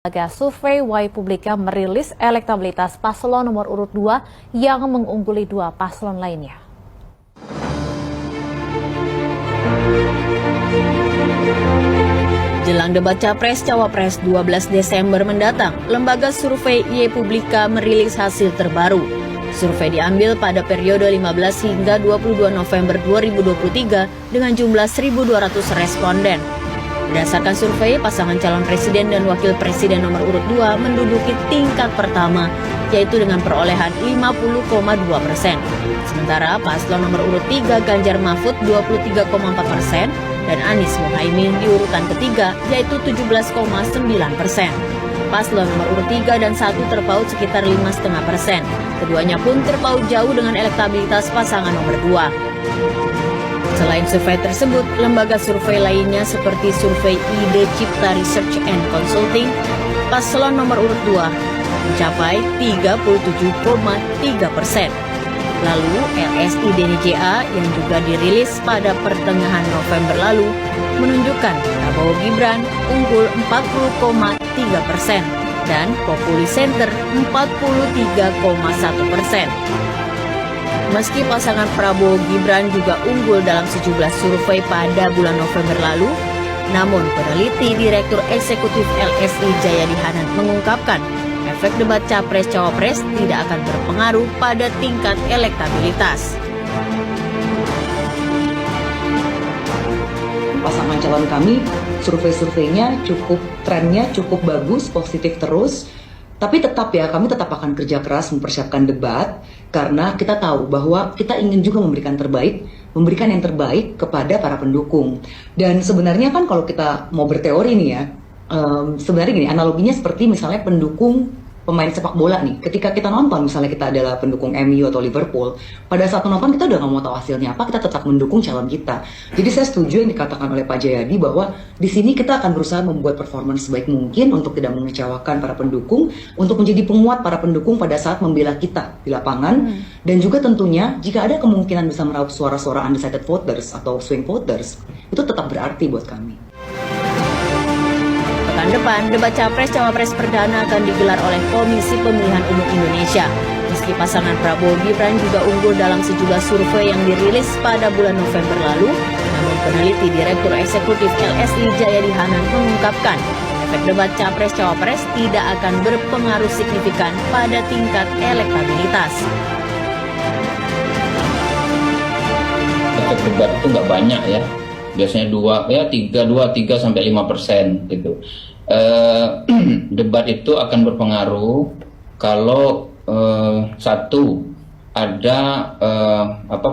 Lembaga survei Y Publika merilis elektabilitas paslon nomor urut 2 yang mengungguli dua paslon lainnya. Jelang debat Capres-Cawapres 12 Desember mendatang, Lembaga Survei Y Publika merilis hasil terbaru. Survei diambil pada periode 15 hingga 22 November 2023 dengan jumlah 1.200 responden. Berdasarkan survei, pasangan calon presiden dan wakil presiden nomor urut 2 menduduki tingkat pertama, yaitu dengan perolehan 50,2%. Sementara paslon nomor urut 3 Ganjar Mahfud 23,4% dan Anies Mohaimin di urutan ketiga, yaitu 17,9%. Paslon nomor urut 3 dan 1 terpaut sekitar 5,5%. Keduanya pun terpaut jauh dengan elektabilitas pasangan nomor 2. Selain survei tersebut, lembaga survei lainnya seperti survei Ide Cipta Research and Consulting, paslon nomor urut 2 mencapai 37,3%. Lalu LSI DNJA yang juga dirilis pada pertengahan November lalu menunjukkan Prabowo Gibran unggul 40,3% dan Populi Center 43,1%. Meski pasangan Prabowo Gibran juga unggul dalam sejumlah survei pada bulan November lalu, namun peneliti Direktur Eksekutif LSI Jayadi Hanan mengungkapkan efek debat Capres-Cawapres tidak akan berpengaruh pada tingkat elektabilitas. Pasangan calon kami, survei-surveinya trennya cukup bagus, positif terus. Tapi kami tetap akan kerja keras mempersiapkan debat karena kita tahu bahwa kita ingin juga memberikan yang terbaik kepada para pendukung. Dan sebenarnya kan kalau kita mau berteori nih ya, sebenarnya gini, analoginya seperti misalnya pendukung pemain sepak bola nih. Ketika kita nonton, misalnya kita adalah pendukung MU atau Liverpool, pada saat menonton kita udah nggak mau tahu hasilnya apa, kita tetap mendukung calon kita. Jadi saya setuju yang dikatakan oleh Pak Jayadi bahwa di sini kita akan berusaha membuat performance sebaik mungkin untuk tidak mengecewakan para pendukung, untuk menjadi penguat para pendukung pada saat membela kita di lapangan, dan juga tentunya jika ada kemungkinan bisa meraup suara-suara undecided voters atau swing voters, itu tetap berarti buat kami. Pekan depan, debat Capres-Cawapres perdana akan digelar oleh Komisi Pemilihan Umum Indonesia. Meski pasangan Prabowo Gibran juga unggul dalam sejumlah survei yang dirilis pada bulan November lalu, namun peneliti Direktur Eksekutif LSI Jayadi Hanan mengungkapkan efek debat Capres-Cawapres tidak akan berpengaruh signifikan pada tingkat elektabilitas. Efek debat itu nggak banyak ya. Biasanya 3-5% gitu. Debat itu akan berpengaruh kalau satu ada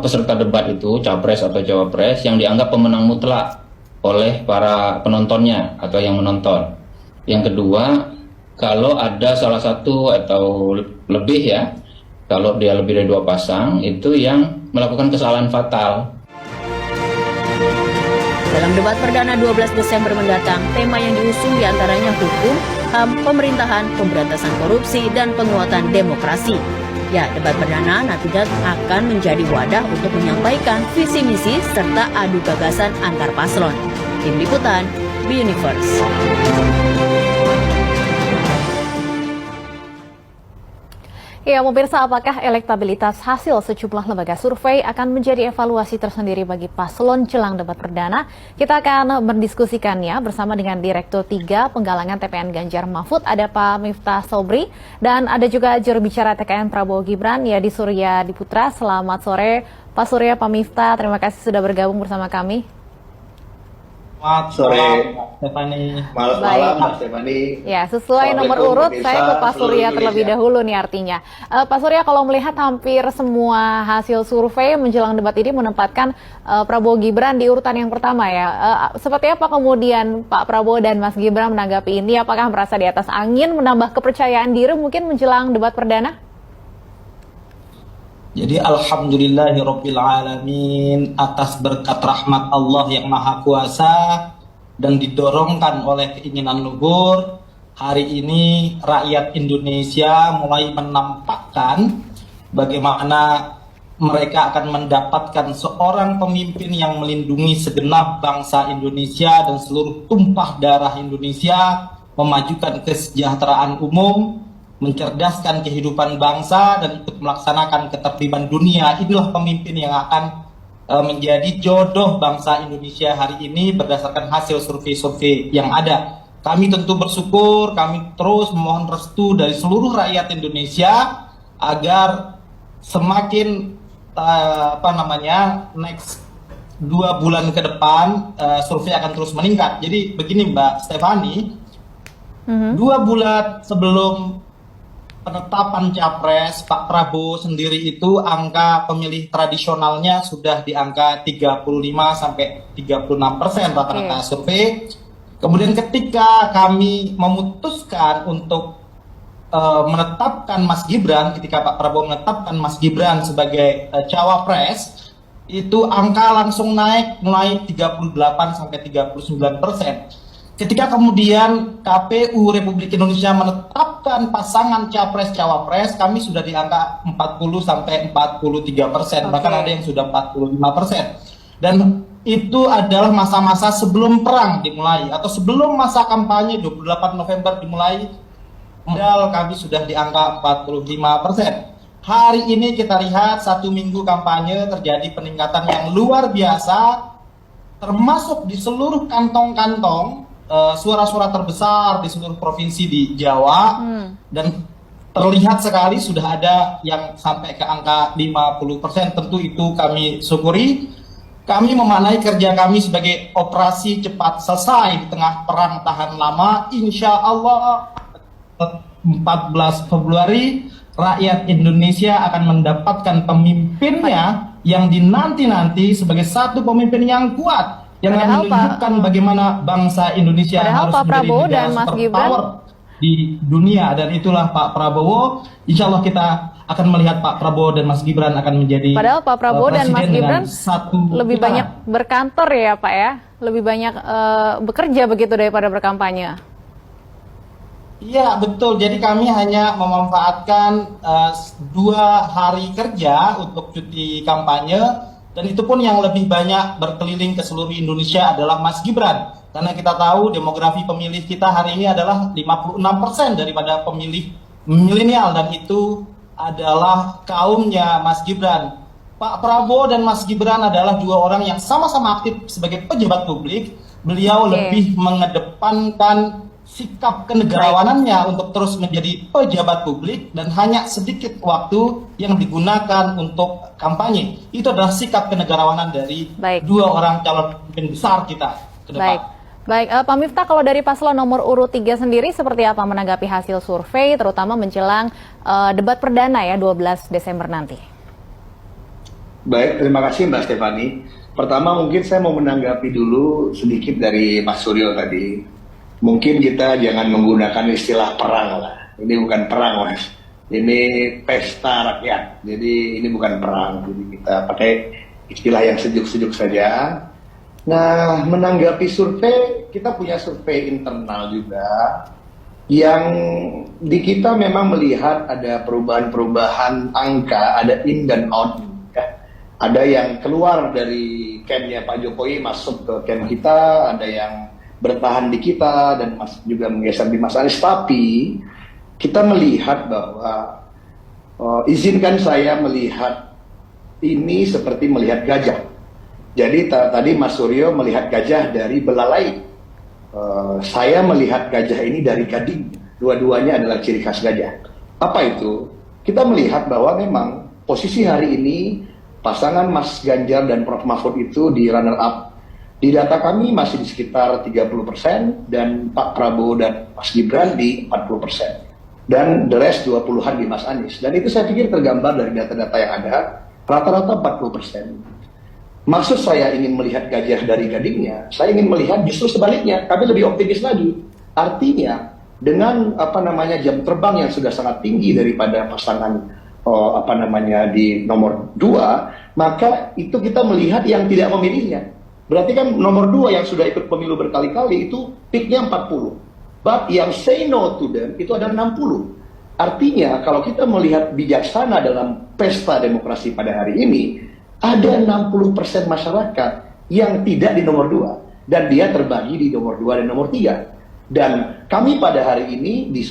peserta debat itu capres atau cawapres yang dianggap pemenang mutlak oleh para penontonnya atau yang menonton. Yang kedua, kalau ada salah satu atau lebih ya, kalau dia lebih dari 2 pasang itu yang melakukan kesalahan fatal. Dalam debat perdana 12 Desember mendatang, tema yang diusung diantaranya hukum, HAM, pemerintahan, pemberantasan korupsi, dan penguatan demokrasi. Ya, debat perdana nantinya akan menjadi wadah untuk menyampaikan visi misi serta adu gagasan antar paslon. Tim Liputan, B-Universe. Ya, pemirsa, apakah elektabilitas hasil sejumlah lembaga survei akan menjadi evaluasi tersendiri bagi paslon jelang debat perdana? Kita akan mendiskusikannya bersama dengan Direktur 3 Penggalangan TPN Ganjar Mahfud, ada Pak Miftah Sobri, dan ada juga juru bicara TKN Prabowo Gibran, Yadi Surya Diputra. Selamat sore, Pak Surya, Pak Miftah, terima kasih sudah bergabung bersama kami. Selamat sore, Stefani. Malam, Mbak Stefani. Ya, sesuai nomor urut, saya ke Pak Surya terlebih dahulu nih artinya. Pak Surya, kalau melihat hampir semua hasil survei menjelang debat ini menempatkan Prabowo Gibran di urutan yang pertama ya. Seperti apa kemudian Pak Prabowo dan Mas Gibran menanggapi ini? Apakah merasa di atas angin, menambah kepercayaan diri mungkin menjelang debat perdana? Jadi alhamdulillahirrabbilalamin, atas berkat rahmat Allah yang maha kuasa dan didorongkan oleh keinginan luhur, hari ini rakyat Indonesia mulai menampakkan bagaimana mereka akan mendapatkan seorang pemimpin yang melindungi segenap bangsa Indonesia dan seluruh tumpah darah Indonesia memajukan kesejahteraan umum, mencerdaskan kehidupan bangsa, dan ikut melaksanakan ketertiban dunia. Inilah pemimpin yang akan menjadi jodoh bangsa Indonesia hari ini berdasarkan hasil survei-survei yang ada. Kami tentu bersyukur, kami terus memohon restu dari seluruh rakyat Indonesia agar semakin next 2 bulan ke depan survei akan terus meningkat. Jadi begini Mbak Stefani, 2 bulan sebelum penetapan capres, Pak Prabowo sendiri itu angka pemilih tradisionalnya sudah di angka 35-36% rata-rata survei. Kemudian ketika kami memutuskan untuk menetapkan Mas Gibran, ketika Pak Prabowo menetapkan Mas Gibran sebagai cawapres, itu angka langsung naik mulai 38-39%. Ketika kemudian KPU Republik Indonesia menetapkan pasangan capres-cawapres, kami sudah di angka 40-43%, bahkan ada yang sudah 45%. Dan itu adalah masa-masa sebelum perang dimulai, atau sebelum masa kampanye 28 November dimulai, modal kami sudah di angka 45%. Hari ini kita lihat 1 minggu kampanye terjadi peningkatan yang luar biasa, termasuk di seluruh kantong-kantong, suara-suara terbesar di seluruh provinsi di Jawa, dan terlihat sekali sudah ada yang sampai ke angka 50%. Tentu itu kami syukuri. Kami memaknai kerja kami sebagai operasi cepat selesai di tengah perang tahan lama. Insya Allah 14 Februari rakyat Indonesia akan mendapatkan pemimpinnya yang dinanti-nanti sebagai satu pemimpin yang kuat, yang akan menunjukkan bagaimana bangsa Indonesia harus Pak Prabowo menjadi dan Mas negara Gibran superpower di dunia, dan itulah Pak Prabowo. Insya Allah kita akan melihat Pak Prabowo dan Mas Gibran akan menjadi padahal Pak Prabowo dan Mas Gibran lebih putaran. banyak berkantor ya Pak ya, lebih banyak bekerja begitu daripada berkampanye. Iya betul, jadi kami hanya memanfaatkan 2 hari kerja untuk cuti kampanye, dan itu pun yang lebih banyak berkeliling ke seluruh Indonesia adalah Mas Gibran, karena kita tahu demografi pemilih kita hari ini adalah 56% daripada pemilih milenial, dan itu adalah kaumnya Mas Gibran. Pak Prabowo dan Mas Gibran adalah 2 orang yang sama-sama aktif sebagai pejabat publik. Beliau lebih mengedepankan sikap kenegarawanannya untuk terus menjadi pejabat publik, dan hanya sedikit waktu yang digunakan untuk kampanye. Itu adalah sikap kenegarawanan dari 2 orang calon pemimpin besar kita ke depan. Baik, Pak Miftah, kalau dari paslon nomor urut 3 sendiri seperti apa menanggapi hasil survei, terutama menjelang debat perdana ya 12 Desember nanti? Baik, terima kasih Mbak Stefani. Pertama mungkin saya mau menanggapi dulu sedikit dari Mas Suryo tadi. Mungkin kita jangan menggunakan istilah perang lah. Ini bukan perang, Mas. Ini pesta rakyat. Jadi ini bukan perang. Jadi kita pakai istilah yang sejuk-sejuk saja. Nah, menanggapi survei, kita punya survei internal juga yang di kita memang melihat ada perubahan-perubahan angka, ada in dan out. Ya. Ada yang keluar dari campnya Pak Jokowi masuk ke camp kita, ada yang bertahan di kita dan juga menggeser di Mas Anies. Tapi kita melihat bahwa izinkan saya melihat ini seperti melihat gajah. Jadi tadi Mas Suryo melihat gajah dari belalai, saya melihat gajah ini dari gading. Dua-duanya adalah ciri khas gajah. Apa itu? Kita melihat bahwa memang posisi hari ini pasangan Mas Ganjar dan Prof Mahfud itu di runner up. Di data kami masih di sekitar 30%, dan Pak Prabowo dan Mas Gibran di 40%. Dan the rest 20-an di Mas Anies. Dan itu saya pikir tergambar dari data-data yang ada, rata-rata 40%. Maksud saya ingin melihat gajah dari gadingnya, saya ingin melihat justru sebaliknya, kami lebih optimis lagi. Artinya, dengan jam terbang yang sudah sangat tinggi daripada pasangan di nomor 2, maka itu kita melihat yang tidak memilihnya. Berarti kan nomor 2 yang sudah ikut pemilu berkali-kali itu peaknya 40. But yang say no to them itu ada 60. Artinya kalau kita melihat bijaksana dalam pesta demokrasi pada hari ini, ada 60% masyarakat yang tidak di nomor 2. Dan dia terbagi di nomor 2 dan nomor 3. Dan kami pada hari ini di